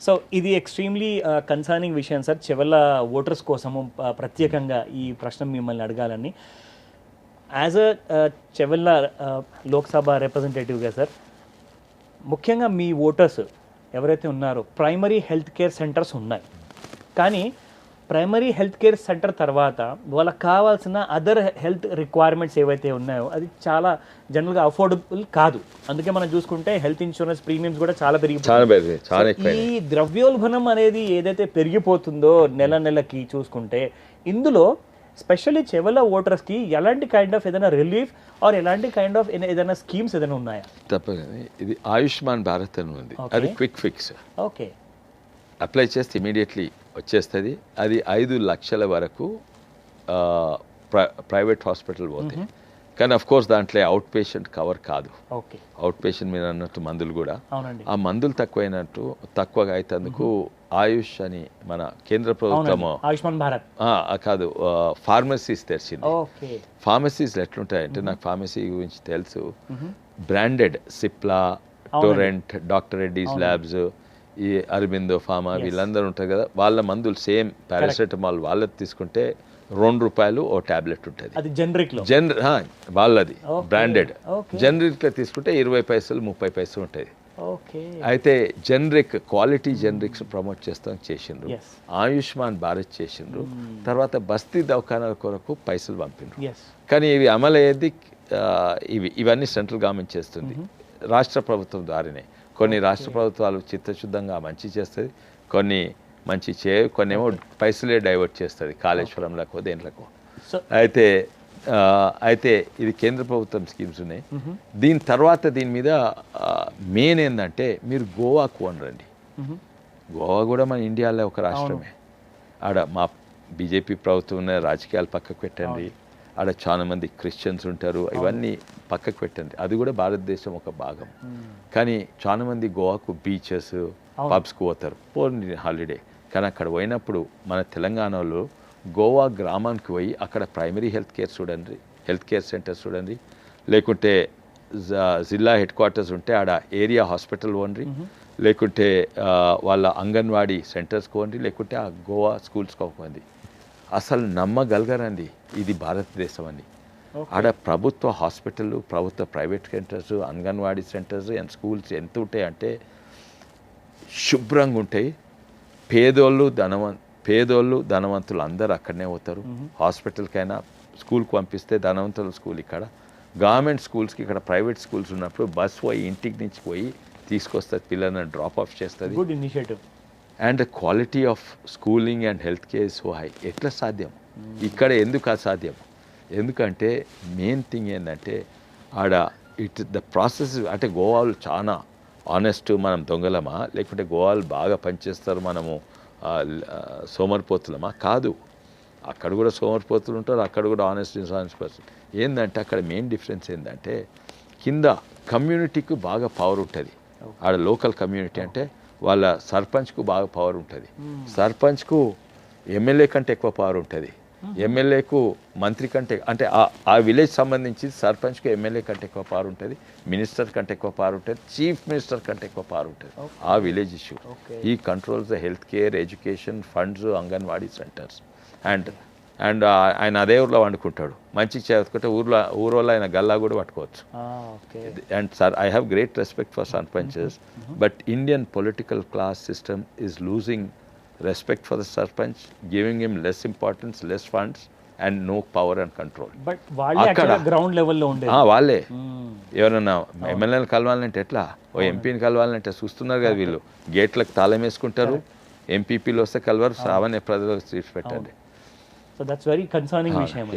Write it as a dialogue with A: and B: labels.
A: So ఇది extremely concerning విషయం sir. Chevella voters కోసము ప్రత్యేకంగా ఈ ప్రశ్న మిమ్మల్ని అడగాలని. యాజ్ అ చెవెళ్ళ లోక్సభ రిప్రజెంటేటివ్గా సార్, ముఖ్యంగా మీ ఓటర్స్ ఎవరైతే ఉన్నారో ప్రైమరీ హెల్త్ కేర్ సెంటర్స్ ఉన్నాయి, కానీ ప్రైమరీ హెల్త్ కేర్ సెంటర్ తర్వాత వాళ్ళకి కావాల్సిన అదర్ హెల్త్ రిక్వైర్మెంట్స్ ఏవైతే ఉన్నాయో అది చాలా జనరల్గా అఫోర్డబుల్ కాదు. అందుకే మనం చూసుకుంటే హెల్త్ ఇన్సూరెన్స్ ప్రీమియమ్స్ కూడా చాలా పెరిగిపోతుంది. ఈ ద్రవ్యోల్బణం అనేది ఏదైతే పెరిగిపోతుందో నెల నెలకి చూసుకుంటే, ఇందులో స్పెషల్లీ చెవెళ్ళ ఓటర్స్కి ఎలాంటి కైండ్ ఆఫ్ ఏదైనా రిలీఫ్ ఆర్ ఎలాంటి కైండ్ ఆఫ్ ఏదైనా స్కీమ్స్ ఏదైనా ఉన్నాయా?
B: తప్పని ఇది ఆయుష్మాన్ భారత్ అని ఉంది, అది క్విక్ ఫిక్స్.
A: ఓకే,
B: అప్లై చేస్తే ఇమీడియట్లీ వచ్చేస్తుంది. అది 5 లక్షల వరకు ప్రైవేట్ హాస్పిటల్ పోతాయి. కానీ అఫ్ కోర్స్ దాంట్లో అవుట్ పేషెంట్ కవర్ కాదు. అవుట్ పేషెంట్ మీద అన్నట్టు మందులు కూడా, ఆ మందులు తక్కువగా అయినందుకు ఆయుష్ అని మన కేంద్ర ప్రభుత్వము
A: ఆయుష్మాన్ భారత్
B: కాదు ఫార్మసీస్ తెరిచింది. ఫార్మసీస్ ఎట్లుంటాయంటే, నాకు ఫార్మసీ గురించి తెలుసు. Branded Cipla, Torrent, doctor Reddy's labs, ఈ అరబిందో ఫార్మా వీళ్ళందరూ ఉంటారు కదా, వాళ్ళ మందులు సేమ్ పారాసెటమాల్ వాళ్ళది తీసుకుంటే ₹2 ఓ టాబ్లెట్ ఉంటుంది. వాళ్ళది బ్రాండెడ్. జనరిక్లో తీసుకుంటే 20 పైసలు 30 పైసలు ఉంటుంది. అయితే జనరిక్ క్వాలిటీ జనరిక్స్ ప్రమోట్ చేసిండ్రు, ఆయుష్మాన్ భారత్ చేసిండ్రు. తర్వాత బస్తీ దవాఖానాల కొరకు పైసలు పంపిండ్రు. కానీ ఇవి అమలయ్యేది ఇవన్నీ సెంట్రల్ గవర్నమెంట్ చేస్తుంది, రాష్ట్ర ప్రభుత్వం ద్వారానే. కొన్ని రాష్ట్ర ప్రభుత్వాలు చిత్తశుద్ధంగా మంచి చేస్తుంది, కొన్ని మంచి కొన్ని ఏమో పైసలే డైవర్ట్ చేస్తుంది కాళేశ్వరంలకు దేంట్లకు. అయితే ఇది కేంద్ర ప్రభుత్వం స్కీమ్స్ ఉన్నాయి. దీని తర్వాత దీని మీద మెయిన్ ఏంటంటే, మీరు గోవాకు రండి. గోవా కూడా మన ఇండియాలో ఒక రాష్ట్రమే. ఆడ మా బీజేపీ ప్రభుత్వం ఉన్న రాజకీయాలు పక్కకు పెట్టండి, ఆడ చాలా మంది క్రిస్టియన్స్ ఉంటారు, ఇవన్నీ పక్కకు పెట్టండి, అది కూడా భారతదేశం ఒక భాగం. కానీ చాలా మంది గోవాకు బీచెస్ పబ్స్కి పోతారు పోనీ హాలిడే. కానీ అక్కడ పోయినప్పుడు మన తెలంగాణలో గోవా గ్రామానికి పోయి అక్కడ ప్రైమరీ హెల్త్ కేర్ సెంటర్స్ చూడండి, లేకుంటే జిల్లా హెడ్ క్వార్టర్స్ ఉంటే ఆడ ఏరియా హాస్పిటల్ పోండి, లేకుంటే వాళ్ళ అంగన్వాడీ సెంటర్స్కి పోండి, లేకుంటే ఆ గోవా స్కూల్స్కి పోండి. అసలు నమ్మగలగరండి ఇది భారతదేశం అని. ఆడ ప్రభుత్వ హాస్పిటల్, ప్రభుత్వ private centres, anganwadi centres and schools ఎంత ఉంటాయి అంటే శుభ్రంగా ఉంటాయి. పేదోళ్ళు ధనవంతులు అందరూ అక్కడనే పోతారు. హాస్పిటల్కైనా స్కూల్కి పంపిస్తే ధనవంతుల స్కూల్ ఇక్కడ, గవర్నమెంట్ స్కూల్స్కి ఇక్కడ ప్రైవేట్ స్కూల్స్ ఉన్నప్పుడు బస్ పోయి ఇంటికి నుంచి పోయి తీసుకొస్తుంది, పిల్లలను డ్రాప్ ఆఫ్ చేస్తుంది.
A: Good initiative.
B: And quality of schooling and health care so high. ఎట్లా సాధ్యం? ఇక్కడ ఎందుకు అసాధ్యం? ఎందుకంటే మెయిన్ థింగ్ ఏంటంటే ఆడ ద ప్రాసెస్ అంటే గోవాలు చాలా ఆనెస్ట్, మనం దొంగలమా లేకుంటే గోవాలు బాగా పనిచేస్తారు మనము సోమరిపోతులమా? కాదు, అక్కడ కూడా సోమరిపోతులు ఉంటారు, అక్కడ కూడా ఆనెస్ట్ పర్సన్. ఏంటంటే అక్కడ మెయిన్ డిఫరెన్స్ ఏంటంటే కింద కమ్యూనిటీకి బాగా పవర్ ఉంటుంది. ఆడ లోకల్ కమ్యూనిటీ అంటే వాళ్ళ సర్పంచ్కు బాగా పవర్ ఉంటుంది, సర్పంచ్కు ఎమ్మెల్యే కంటే ఎక్కువ పవర్ ఉంటుంది, ఎమ్మెల్యేకు మంత్రి కంటే అంటే ఆ విలేజ్ సంబంధించి సర్పంచ్కు ఎమ్మెల్యే కంటే ఎక్కువ పవర్ ఉంటుంది, మినిస్టర్ కంటే ఎక్కువ పవర్ ఉంటుంది, చీఫ్ మినిస్టర్ కంటే ఎక్కువ పవర్ ఉంటుంది ఆ విలేజ్ ఇష్యూ. ఈ controls the health care, education, funds, anganwadi centres. And ఆయన అదే ఊర్లో వండుకుంటాడు, మంచి చేసుకుంటే ఊరోళ్ళు ఆయన గల్లా కూడా పట్టుకోవచ్చు. And sir, I have great respect for sarpanches, but Indian political class system is losing respect for the sarpanch, giving him less importance, less funds and no power and control.
A: But వాళ్ళే అక్కడ గ్రౌండ్ లెవెల్లో ఉండేది.
B: వాళ్ళే ఎవరన్నా ఎమ్మెల్యేని కలవాలంటే ఎట్లా, ఓ ఎంపీని కలవాలంటే చూస్తున్నారు కదా వీళ్ళు, గేట్లకు తాళం వేసుకుంటారు, ఎంపీపీలు వస్తే కలవరు, సామాన్య ప్రజలకు తీసి పెట్టండి.
A: సో దట్స్ వెరీ కన్సర్నింగ్ విషయం.